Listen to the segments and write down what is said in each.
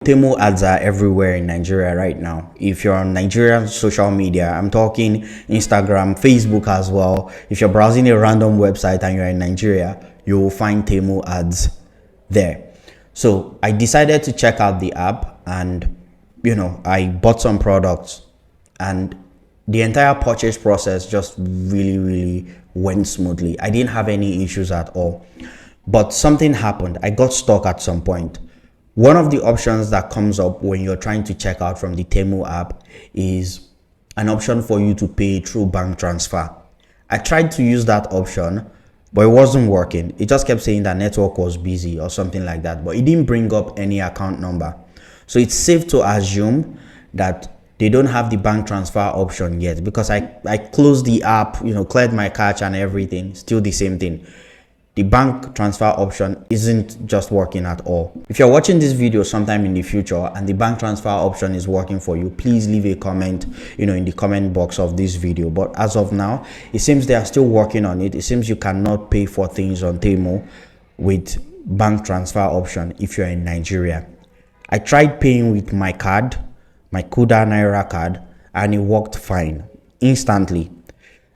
Temu ads are everywhere in Nigeria right now. If you're on Nigerian social media, I'm talking Instagram, Facebook as well. If you're browsing a random website and you're in Nigeria, you will find Temu ads there. So I decided to check out the app, and I bought some products, and the entire purchase process just really went smoothly. I didn't have any issues at all. But something happened. I got stuck at some point. One of the options that comes up when you're trying to check out from the Temu app is an option for you to pay through bank transfer. I tried to use that option, but it wasn't working. It just kept saying that network was busy or something like that, but it didn't bring up any account number. So it's safe to assume that they don't have the bank transfer option yet, because I closed the app, cleared my cache and everything, still the same thing. The bank transfer option isn't just working at all. If you're watching this video sometime in the future and the bank transfer option is working for you, please leave a comment, in the comment box of this video. But as of now, it seems they are still working on it. It seems you cannot pay for things on Temu with bank transfer option if you're in Nigeria. I tried paying with my card, my Kuda Naira card, and it worked fine instantly.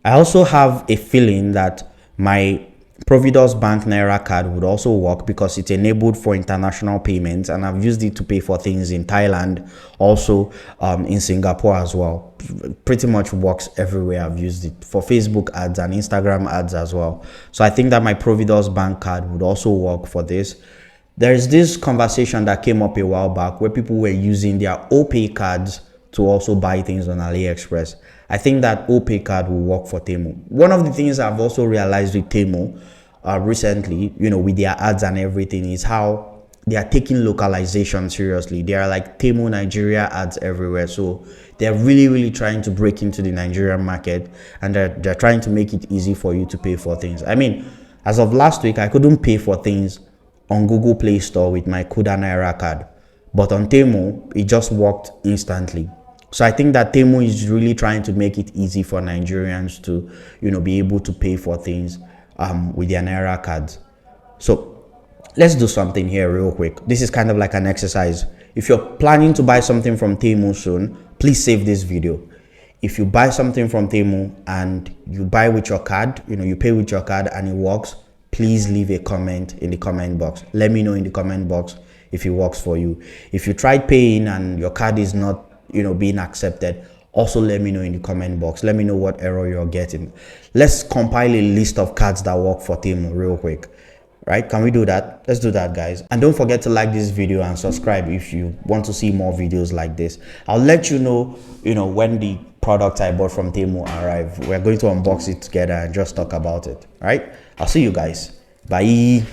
I also have a feeling that my Providus Bank Naira card would also work because it's enabled for international payments, and I've used it to pay for things in Thailand, also in Singapore as well. Pretty much works everywhere. I've used it for Facebook ads and Instagram ads as well. So I think that my Providus Bank card would also work for this. There's this conversation that came up a while back where people were using their OPay cards to also buy things on AliExpress. I think that OPay card will work for Temu. One of the things I've also realized with Temu recently, with their ads and everything, is how they are taking localization seriously. They are like Temu Nigeria ads everywhere. So they're really trying to break into the Nigerian market, and they're trying to make it easy for you to pay for things. I mean, as of last week, I couldn't pay for things on Google Play Store with my Kuda Naira card, but on Temu, it just worked instantly. So I think that Temu is really trying to make it easy for Nigerians to, be able to pay for things with their Naira cards. So let's do something here real quick. This is kind of like an exercise. If you're planning to buy something from Temu soon, please save this video. If you buy something from Temu and you buy with your card, you pay with your card and it works, please leave a comment in the comment box. Let me know in the comment box if it works for you. If you tried paying and your card is not being accepted, also let me know in the comment box. Let me know what error you're getting. Let's compile a list of cards that work for Temu real quick. Right? Can we do that? Let's do that, guys. And don't forget to like this video and subscribe if you want to see more videos like this. I'll let you know, when the product I bought from Temu arrive. We're going to unbox it together and just talk about it. All right? I'll see you guys. Bye.